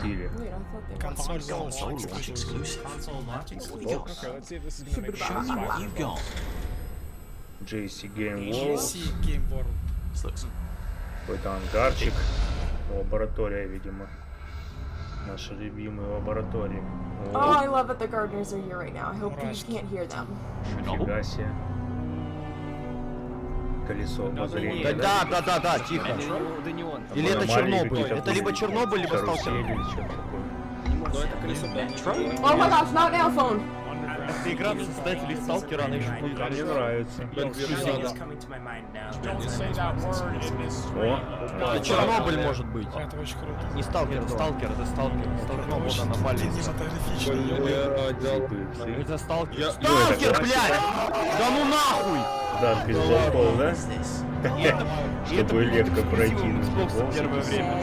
запустили. Console launch exclusive. Console launch exclusive. Okay, let's see if this is gonna make sense. Show me what you've got. JC Game World. Game World. Какой-то ангарчик. Лаборатория, видимо. Наша любимая лаборатория. Oh, I love that the gardeners are here right now. I hope you can't hear them. Нифига себе. Колесо обозрения. Да, тихо. Или это Чернобыль? Это либо Чернобыль, либо Сталкер. Oh my gosh, not now, phone. Это игра создателей Сталкера, она еще пока Мне нравится. Это Чернобыль может быть. Это очень круто. Не Сталкер, Сталкер, это Сталкер. Сталкер, вот аномалия. Это Сталкер. Сталкер, блядь! Да ну нахуй! Да, без болтов, да? Чтобы легко пройти на Xbox первое время.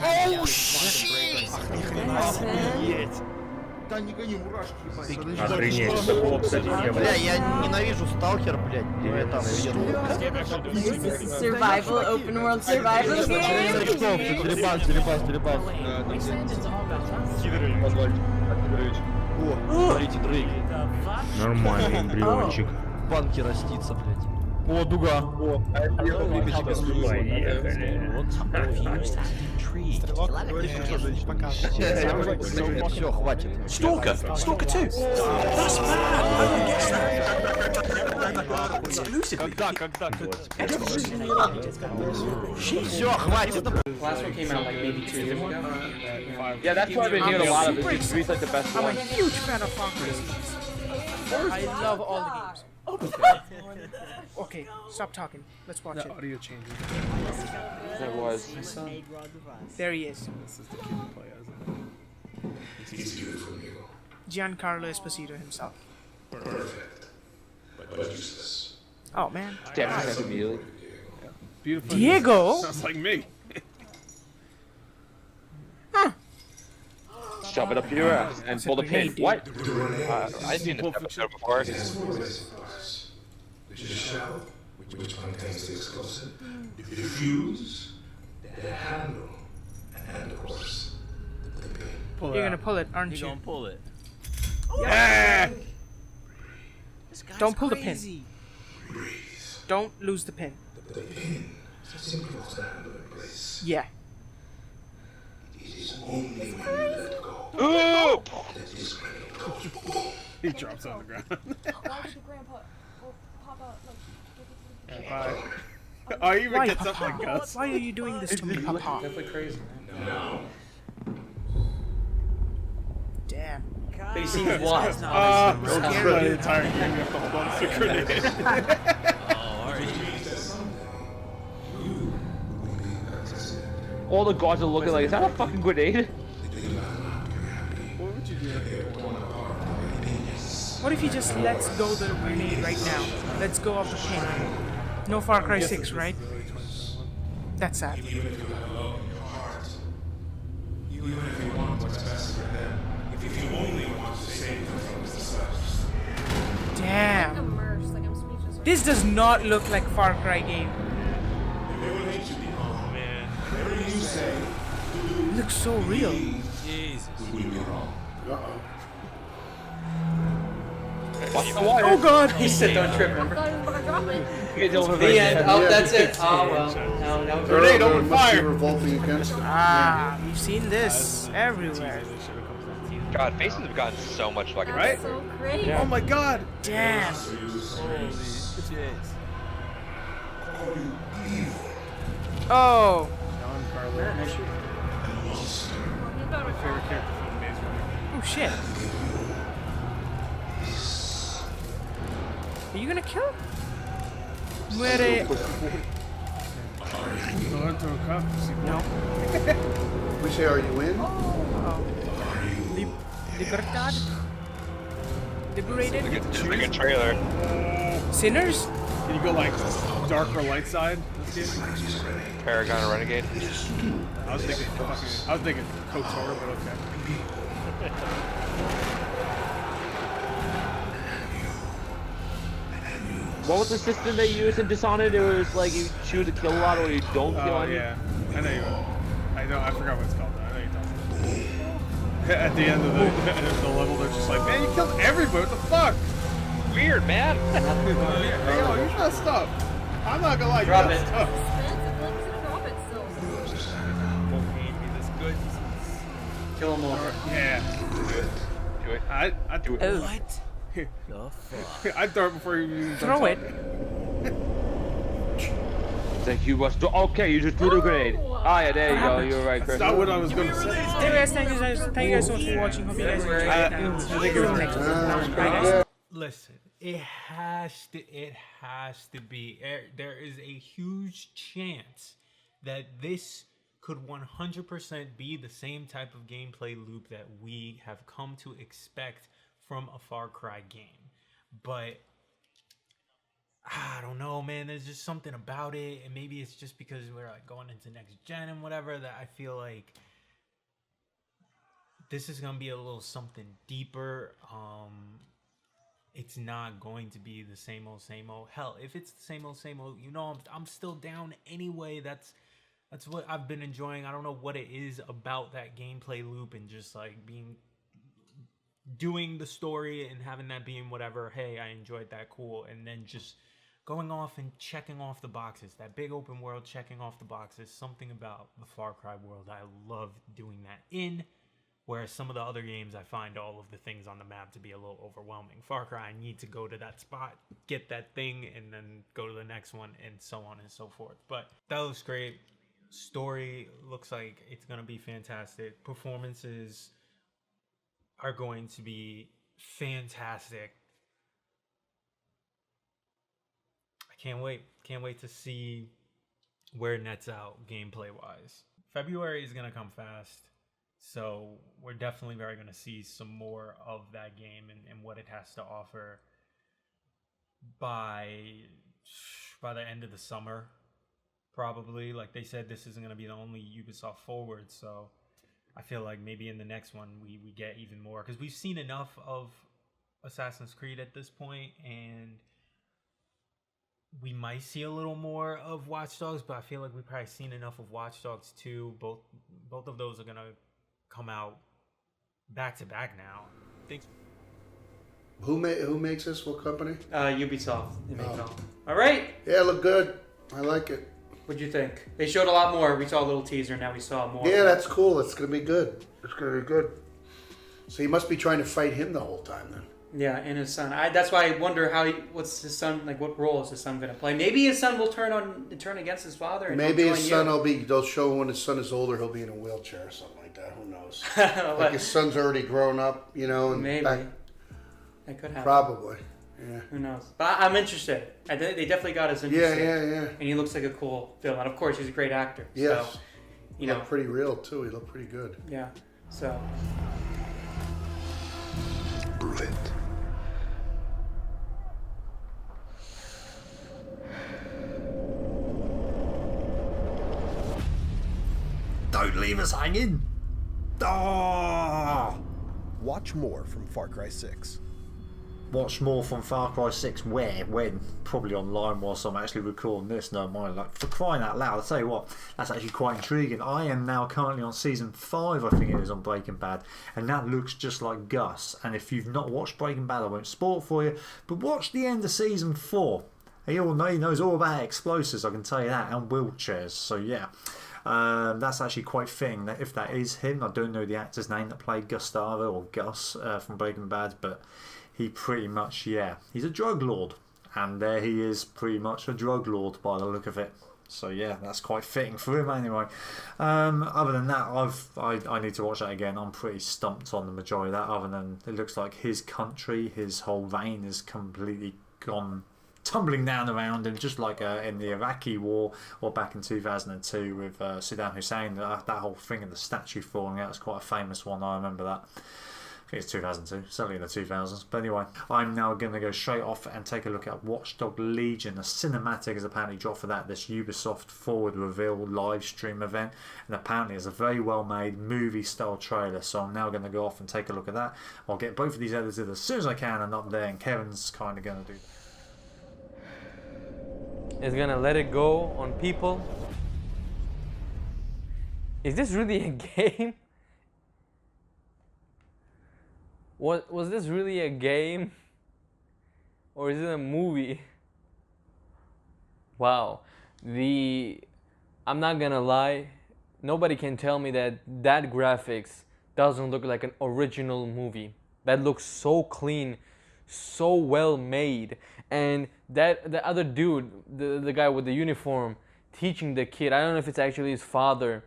Оу, щит! Охренеть! Да не гони, мурашки, ебать. Охренеть, такого, кстати, не было. Бля, я ненавижу Сталкер, блядь. Я там Survival, open world survival game. Дерибас. О, смотрите, Дрейк. Нормальный эмбриончик. В банке растится, блядь. О, дуга. О, Поехали. Все, хватит. Stalker 2! That's bad! I would guess that! Exclusively! Когда? Все, хватит. Last one came out like maybe 2 years ago. Yeah, that's what I've been hearing a lot of. It's like the best I'm one. a huge fan of Far Cry series. I love all the games. Okay, stop talking. Let's watch it. Audio changes. It was. There he is. This is the kid you play as. He's beautiful, Nico. Giancarlo Esposito himself. Perfect. But useless. Oh man. Damn, it immediately. Beautiful. Diego? Sounds like me. Shove it up your ass and pull the pin. What? I've seen this episode before. There's four basic parts. Which is shell, which contains the explosive, the fuse, the handle, and of course, the pin. You're gonna pull it, aren't you? You're gonna pull it. Yeah! Don't pull the pin. Breathe. Don't lose the pin. The pin simply holds the handle in place. Yeah. It is only when you let go Ooh! that this grenade goes boom. He drops on the ground. Why would the grandpa pop out like? Oh, he even Why, gets up Papa? like us. Why are you doing this to me, Papa? Definitely crazy. Now, Damn. But he seems wise. Don't throw the entire game with a bunch of grenades. All the guards are looking like, is that a fucking grenade? What would you do? What if he just lets go the grenade right now? Let's go off the pin. No Far Cry 6, right? That's sad. even if you have love in your heart, even if you want what's best for them, if you only want to save them from themselves. Damn. Immersed, like I'm speechless. This does not look like Far Cry game. They will need to be wrong. Whatever you say, It looks so real. we will be wrong. What's the water? Oh god! He said don't trip, remember? I thought he was gonna drop it. The end. Oh, that's it. Oh, well. No. Grenade, open fire! Revolting against it. Ah, we've seen this everywhere. God, faces have gotten so much fucking Right? So great. Oh my god! Damn. Oh. My favorite character from Maze Runner. Oh shit. Are you gonna kill him? Muere. No. We say, are you in? Libertad? Liberated? It's like a trailer. Sinners? Can you go like dark or light side? Paragon or Renegade. I was thinking KOTOR, but okay. What was the system they used in Dishonored? It was like you choose to kill a lot or you don't kill any. Yeah, I know you. I forgot what it's called. I know you're talking about. At the end of the level, they're just like, man, you killed everybody. What the fuck? Weird, man. Hey, yo, you messed up. I'm not gonna lie, you Drop messed it. up. Won't be this good. Kill him all. Yeah. Do it. I do it. Oh. What? I'd throw it before you even Throw it. Thank you. Okay, you just threw the grenade. Ah, yeah, there you go. You're right, Chris. That's not what I was gonna say. Anyway, guys, thank you guys so much for watching. Hope you guys enjoyed it. And see you in the next one. Bye, guys. Listen, it has to be. There is a huge chance that this could 100% be the same type of gameplay loop that we have come to expect from a Far Cry game. But I don't know, man. There's just something about it, and maybe it's just because we're like going into next gen and whatever, that I feel like this is gonna be a little something deeper. It's not going to be the same old. Hell, if it's the same old, you know, I'm still down anyway. That's what I've been enjoying. I don't know what it is about that gameplay loop and just like doing the story and having that being whatever. Hey, I enjoyed that, cool, and then just going off and checking off the boxes. That big open world, checking off the boxes. Something about the Far Cry world I love doing that in. Whereas some of the other games, I find all of the things on the map to be a little overwhelming. Far Cry, I need to go to that spot, get that thing, and then go to the next one, and so on and so forth. But that looks great. Story looks like it's going to be fantastic. Performances are going to be fantastic. I can't wait. Can't wait to see where it nets out gameplay-wise. February is going to come fast. So we're definitely very going to see some more of that game and what it has to offer by the end of the summer, probably. Like they said, this isn't going to be the only Ubisoft forward, so I feel like maybe in the next one we get even more, because we've seen enough of Assassin's Creed at this point, and we might see a little more of Watch Dogs, but I feel like we've probably seen enough of Watch Dogs 2. Both of those are going to come out back to back now. Thanks. Who makes this? What company? Ubisoft. They make it all. All right. Yeah, look good. I like it. What'd you think? They showed a lot more. We saw a little teaser. Now we saw more. Yeah, that's cool. It's gonna be good. It's gonna be good. So he must be trying to fight him the whole time then. Yeah, and his son. That's why I wonder what's his son like. What role is his son going to play? Maybe his son will turn against his father. And maybe his son will be. They'll show when his son is older, he'll be in a wheelchair or something like that. Who knows? Like his son's already grown up, you know. And maybe that could happen. Probably. Yeah. Who knows? But I'm interested. They definitely got us interested. Yeah. And he looks like a cool villain. And of course, he's a great actor. Yes. So, He looked pretty real too. He looked pretty good. Yeah. So. Brilliant. Don't leave us hanging. Oh! Watch more from Far Cry 6. Watch more from Far Cry 6 where? When? Probably online whilst I'm actually recording this. No, mind, like, for crying out loud, I'll tell you what, that's actually quite intriguing. I am now currently on season 5, I think it is, on Breaking Bad, and that looks just like Gus. And if you've not watched Breaking Bad, I won't spoil it for you, but watch the end of season 4. He knows all about explosives, I can tell you that, and wheelchairs, so yeah. That's actually quite fitting. If that is him, I don't know the actor's name that played Gustavo or Gus from Breaking Bad, but he pretty much, yeah, he's a drug lord, and there he is, pretty much a drug lord by the look of it. So yeah, that's quite fitting for him anyway. Other than that, I need to watch that again. I'm pretty stumped on the majority of that. Other than it looks like his country, his whole vein is completely gone tumbling down around him, just like in the Iraqi war or back in 2002 with Saddam Hussein. That whole thing of the statue falling out is quite a famous one. I remember that. I think it's 2002, certainly in the 2000s. But anyway, I'm now going to go straight off and take a look at Watch Dogs Legion. A cinematic is apparently dropped for that, this Ubisoft Forward Reveal live stream event. And apparently it's a very well made movie style trailer. So I'm now going to go off and take a look at that. I'll get both of these edited as soon as I can and up there. And Kevin's kind of going to do that. is gonna let it go on people. Is this really a game? Was this really a game? Or is it a movie? Wow. I'm not gonna lie, nobody can tell me that that graphics doesn't look like an original movie. That looks so clean, so well made. And the other dude, the guy with the uniform, teaching the kid, I don't know if it's actually his father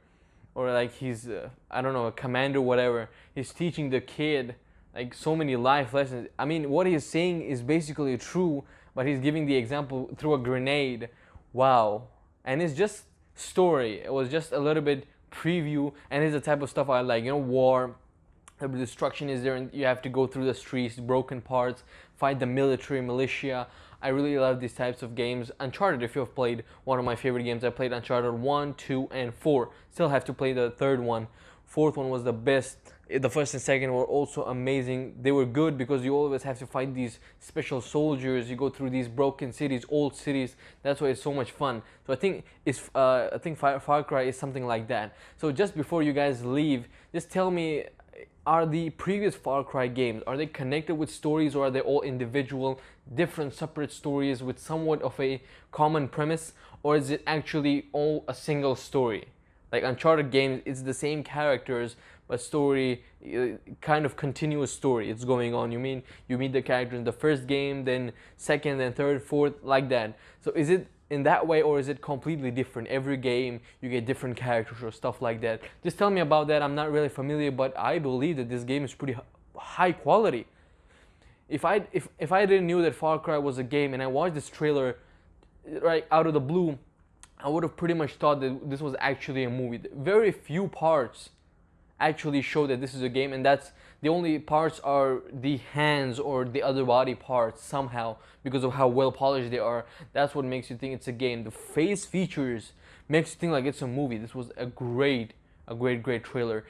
or like he's, I don't know, a commander, whatever. He's teaching the kid like so many life lessons. I mean, what he's saying is basically true, but he's giving the example through a grenade. Wow. And it's just story. It was just a little bit preview, and it's the type of stuff I like. You know, war, the destruction is there, and you have to go through the streets, broken parts, fight the military, militia. I really love these types of games. Uncharted, if you've played, one of my favorite games. I played Uncharted 1, 2, and 4. Still have to play the third one. Fourth one was the best. The first and second were also amazing. They were good because you always have to fight these special soldiers. You go through these broken cities, old cities. That's why it's so much fun. So I think Far Cry is something like that. So just before you guys leave, just tell me, are the previous Far Cry games, are they connected with stories, or are they all individual, different, separate stories with somewhat of a common premise, or is it actually all a single story? Like Uncharted games, it's the same characters, but story, kind of continuous story. It's going on. You meet the character in the first game, then second, then third, fourth, like that. So is it in that way, or is it completely different? Every game you get different characters or stuff like that. Just tell me about that. I'm not really familiar, but I believe that this game is pretty high quality. If I didn't know that Far Cry was a game and I watched this trailer right out of the blue, I would have pretty much thought that this was actually a movie. Very few parts actually show that this is a game, and that's the only parts are the hands or the other body parts somehow, because of how well polished they are. That's what makes you think it's a game. The face features makes you think like it's a movie. This was a great trailer.